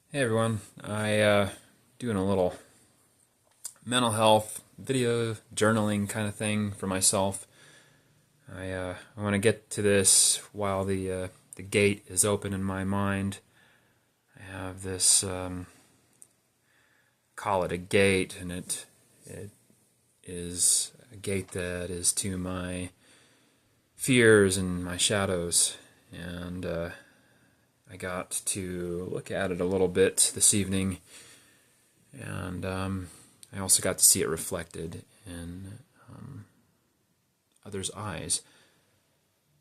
Hey everyone, doing a little mental health video journaling kind of thing for myself. I want to get to this while the gate is open in my mind. I have this call it a gate, and it is a gate that is to my fears and my shadows, and I got to look at it a little bit this evening, and I also got to see it reflected in others' eyes.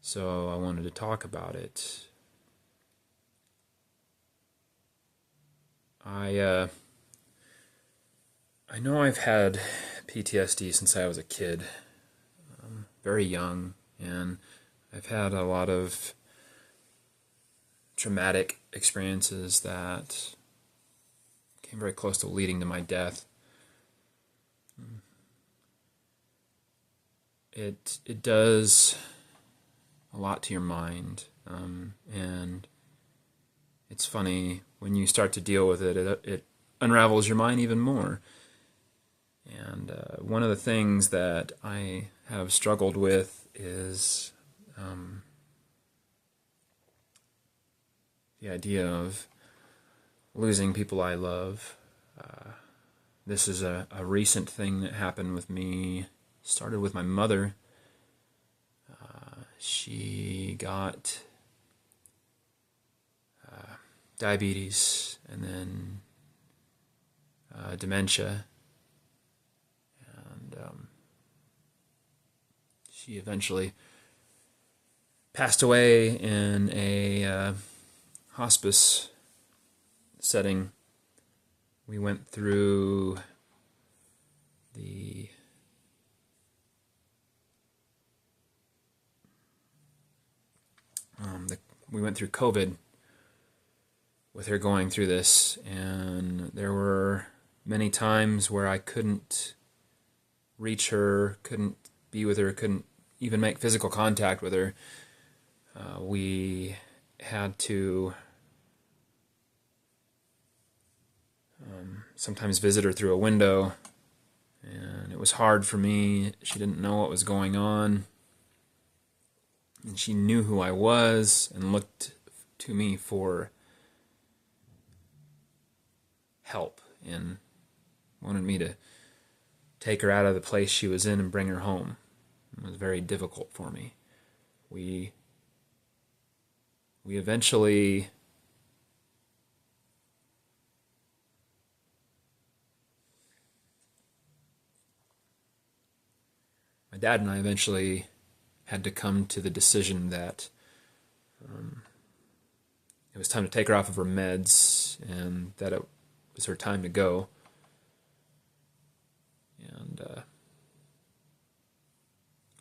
So I wanted to talk about it. I know I've had PTSD since I was a kid, very young, and I've had a lot of traumatic experiences that came very close to leading to my death. It does a lot to your mind, and it's funny when you start to deal with it. It unravels your mind even more. And one of the things that I have struggled with is the idea of losing people I love. This is a recent thing that happened with me. Started with my mother. She got diabetes and then dementia, and she eventually passed away in a hospice setting. We went through the we went through COVID with her going through this, and there were many times where I couldn't reach her, couldn't be with her, couldn't even make physical contact with her. We had to sometimes visit her through a window, and it was hard for me. She didn't know what was going on, and she knew who I was and looked to me for help and wanted me to take her out of the place she was in and bring her home. It was very difficult for me. We eventually my dad and I eventually had to come to the decision that it was time to take her off of her meds and that it was her time to go. And it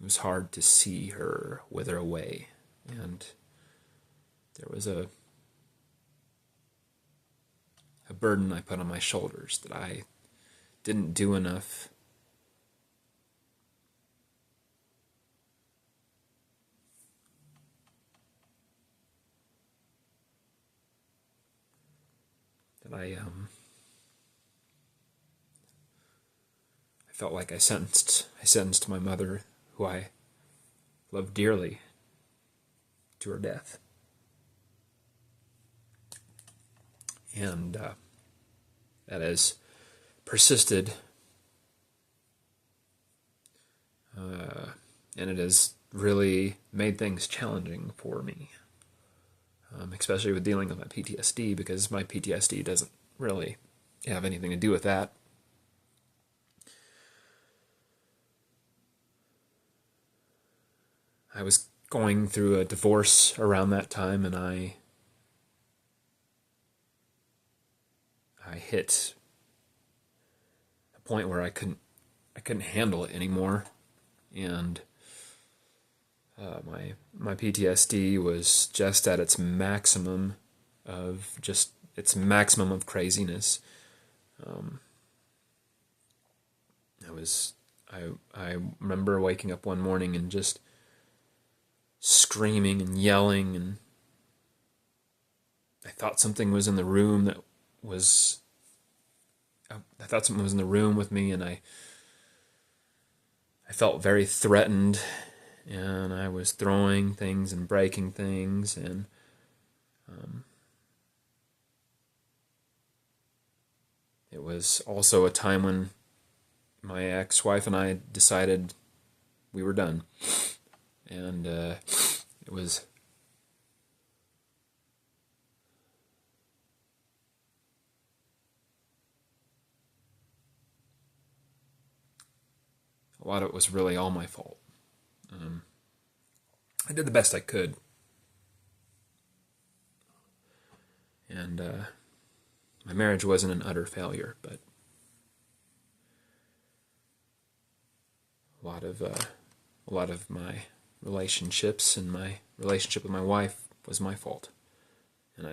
was hard to see her wither away. And there was a burden I put on my shoulders that I didn't do enough. That I felt like I sentenced my mother, who I loved dearly, to her death. And that has persisted, and it has really made things challenging for me, especially with dealing with my PTSD, because my PTSD doesn't really have anything to do with that. I was going through a divorce around that time, and I hit a point where I couldn't handle it anymore, and my PTSD was just at its maximum of craziness. I remember waking up one morning and just screaming and yelling, and I thought something was in the room that was, I thought someone was in the room with me, and I felt very threatened, and I was throwing things and breaking things, and it was also a time when my ex-wife and I decided we were done, and it was a lot of it was really all my fault. I did the best I could, and my marriage wasn't an utter failure, but a lot of my relationships and my relationship with my wife was my fault, and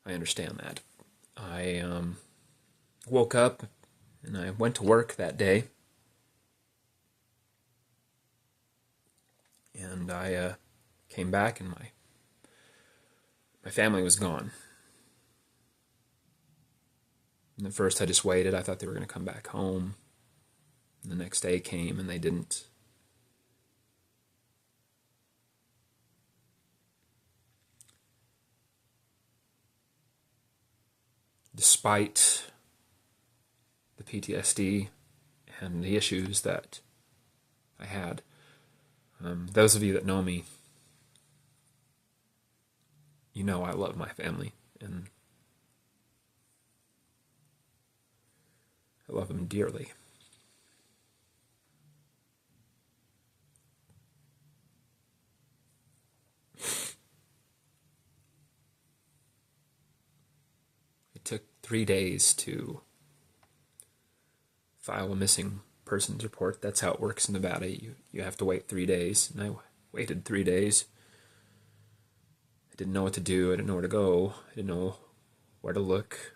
I understand that. I woke up and I went to work that day, and I came back, and my family was gone. And at first I just waited. I thought they were going to come back home. And the next day came, and they didn't. Despite the PTSD and the issues that I had, those of you that know me, you know I love my family, and I love them dearly. It took 3 days to file a missing persons report. That's how it works in Nevada. You have to wait 3 days, and I waited 3 days. I didn't know what to do. I didn't know where to go. I didn't know where to look.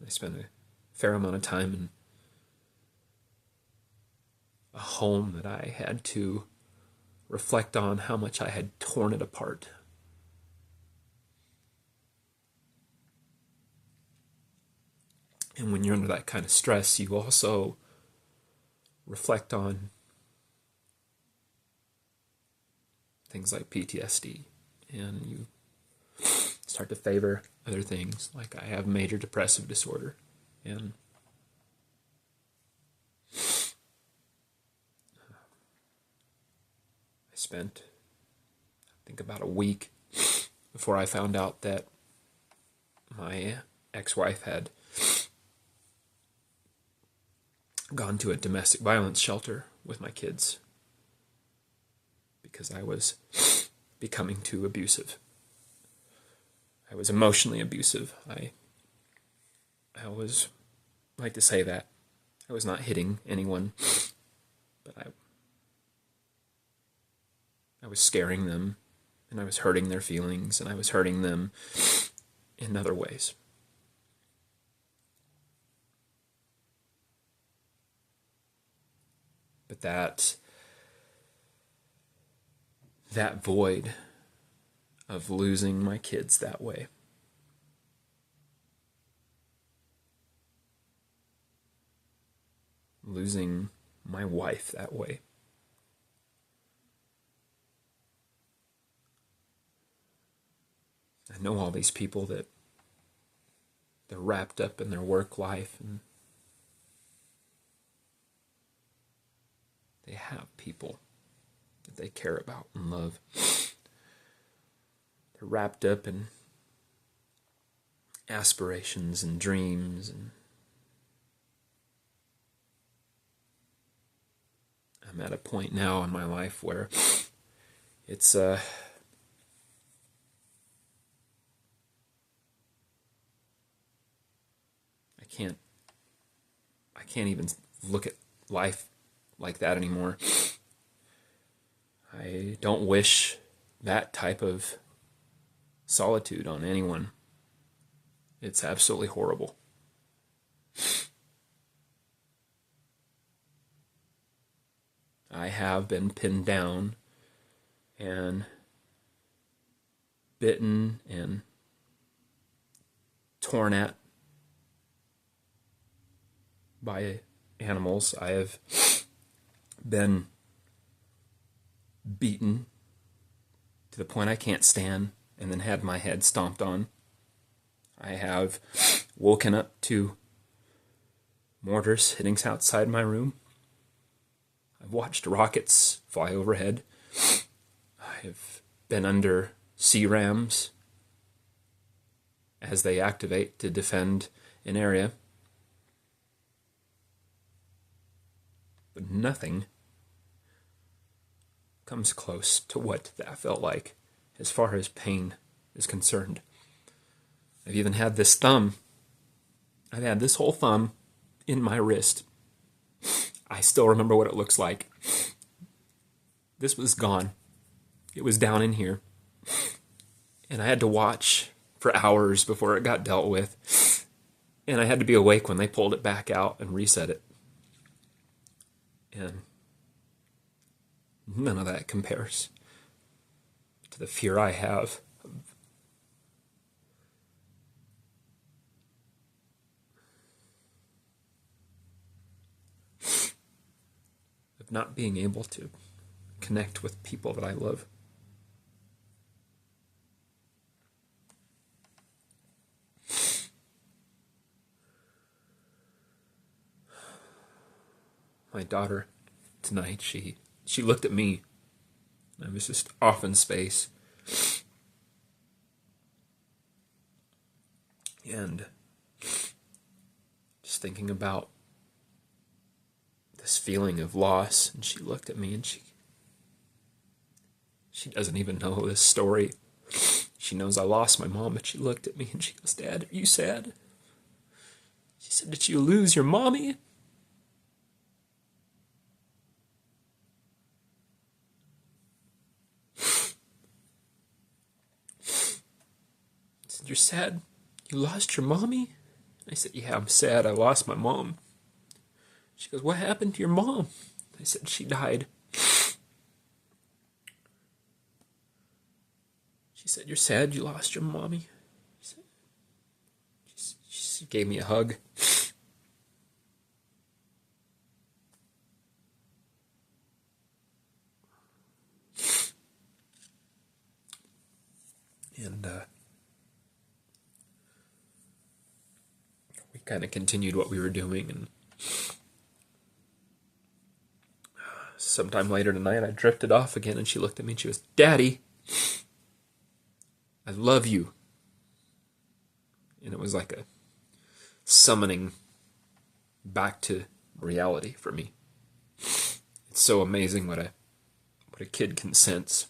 I spent a fair amount of time in a home that I had to reflect on how much I had torn it apart. And when you're under that kind of stress, you also reflect on things like PTSD, and you start to favor other things. Like, I have major depressive disorder, and I spent, I think, about a week before I found out that my ex-wife had gone to a domestic violence shelter with my kids because I was becoming too abusive. I was emotionally abusive. I was, like to say that I was not hitting anyone, but I was scaring them, and I was hurting their feelings, and I was hurting them in other ways. But that void of losing my kids that way, losing my wife that way, I know all these people that they're wrapped up in their work life, and they have people that they care about and love. They're wrapped up in aspirations and dreams, and I'm at a point now in my life where it's I can't even look at life like that anymore. I don't wish that type of solitude on anyone. It's absolutely horrible. I have been pinned down and bitten and torn at by animals. I have been beaten to the point I can't stand and then had my head stomped on. I have woken up to mortars hitting outside my room. I've watched rockets fly overhead. I have been under CRAMs as they activate to defend an area. But nothing comes close to what that felt like as far as pain is concerned. I've even had this thumb. I've had this whole thumb in my wrist. I still remember what it looks like. This was gone. It was down in here. And I had to watch for hours before it got dealt with. And I had to be awake when they pulled it back out and reset it. And none of that compares to the fear I have of not being able to connect with people that I love. My daughter tonight, she looked at me. I was just off in space. And just thinking about this feeling of loss, and she looked at me and she doesn't even know this story. She knows I lost my mom, but she looked at me and she goes, "Dad, are you sad?" She said, "Did you lose your mommy?" I said, "You're sad? You lost your mommy?" I said, "Yeah, I'm sad. I lost my mom." She goes, "What happened to your mom?" I said, "She died." She said, "You're sad you lost your mommy?" She gave me a hug. And we kind of continued what we were doing, and sometime later tonight I drifted off again, and she looked at me and she goes, "Daddy, I love you." And it was like a summoning back to reality for me. It's so amazing what a kid can sense.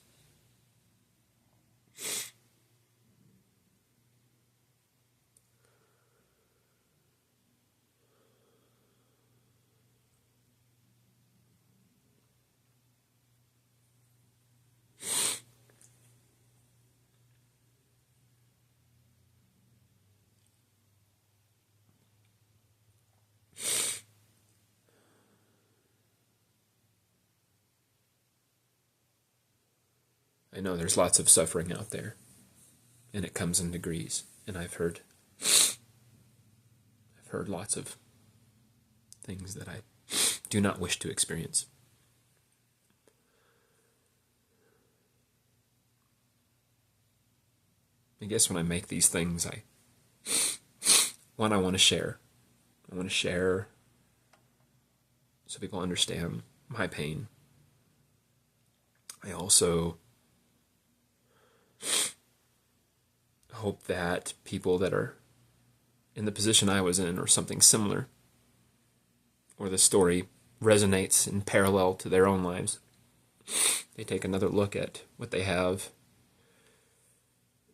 I know there's lots of suffering out there, and it comes in degrees, and I've heard lots of things that I do not wish to experience. I guess when I make these things, I want to share. I want to share so people understand my pain. I also hope that people that are in the position I was in or something similar, or the story resonates in parallel to their own lives, they take another look at what they have,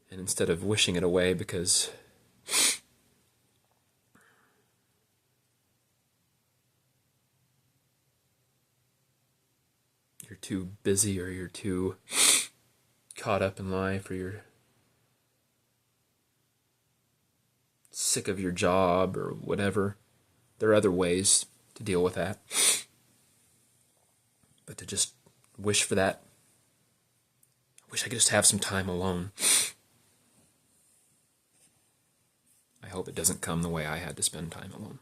and instead of wishing it away because you're too busy or you're too caught up in life or you're sick of your job or whatever, there are other ways to deal with that. But to just wish for that, I wish I could just have some time alone. I hope it doesn't come the way I had to spend time alone.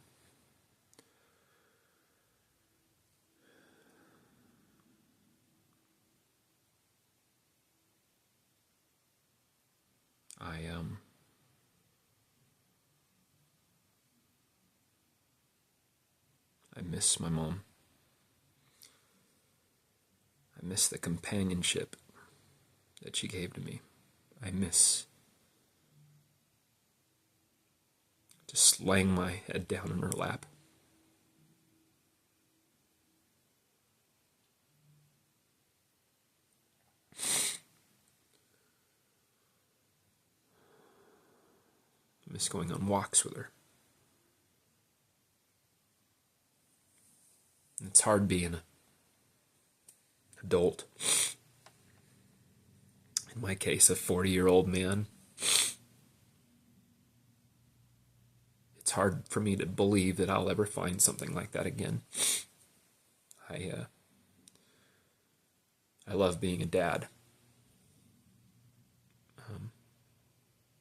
I miss my mom. I miss the companionship that she gave to me. I miss just laying my head down in her lap. I miss going on walks with her. It's hard being an adult. In my case, a 40-year-old man. It's hard for me to believe that I'll ever find something like that again. I love being a dad.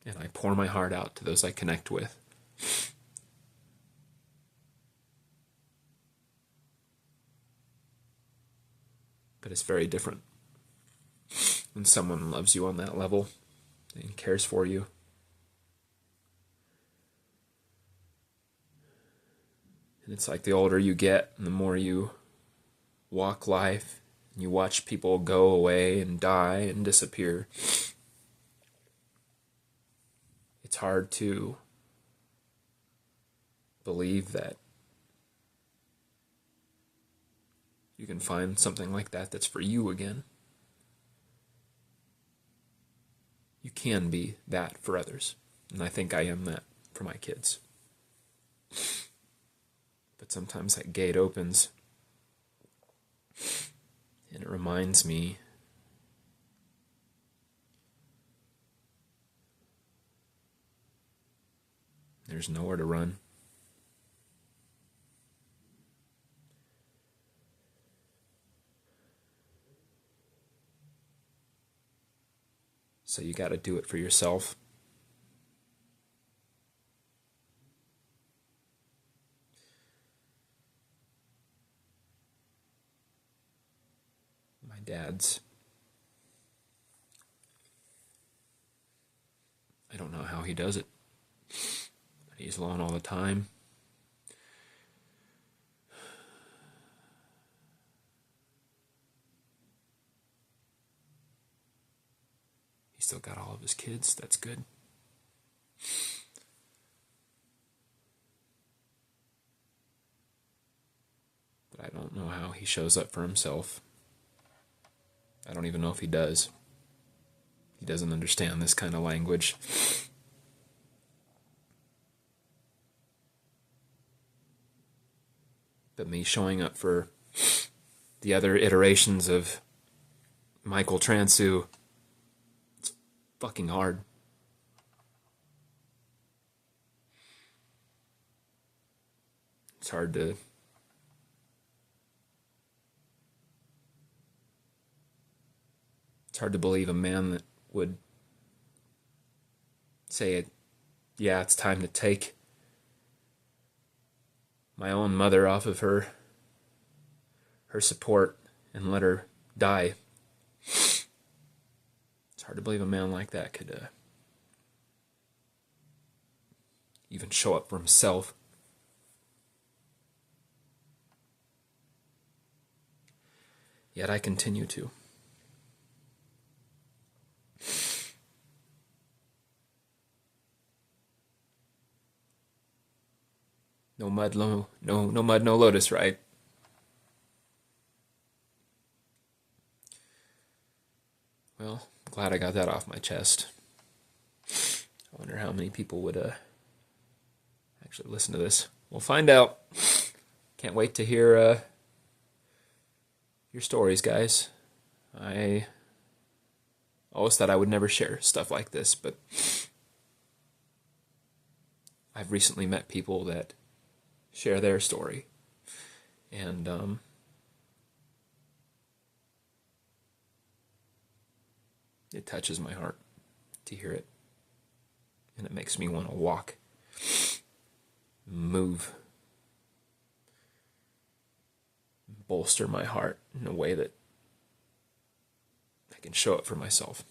And I pour my heart out to those I connect with. But it's very different when someone loves you on that level and cares for you. And it's like the older you get and the more you walk life and you watch people go away and die and disappear, it's hard to believe that you can find something like that that's for you again. You can be that for others. And I think I am that for my kids. But sometimes that gate opens and it reminds me there's nowhere to run. So you got to do it for yourself. My dad's, I don't know how he does it. He's alone all the time. He's still got all of his kids. That's good. But I don't know how he shows up for himself. I don't even know if he does. He doesn't understand this kind of language. But me showing up for the other iterations of Michael Transu, it's fucking hard. It's hard to believe a man that would say, yeah, it's time to take my own mother off of her support and let her die. It's hard to believe a man like that could even show up for himself. Yet I continue to. No mud, no mud, no lotus, right? Well, I'm glad I got that off my chest. I wonder how many people would actually listen to this. We'll find out. Can't wait to hear your stories, guys. I always thought I would never share stuff like this, but I've recently met people that share their story, and it touches my heart to hear it, and it makes me want to walk move, bolster my heart in a way that I can show it for myself.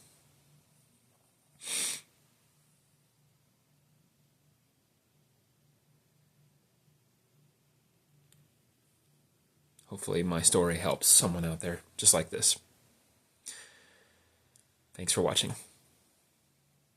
Hopefully my story helps someone out there just like this. Thanks for watching.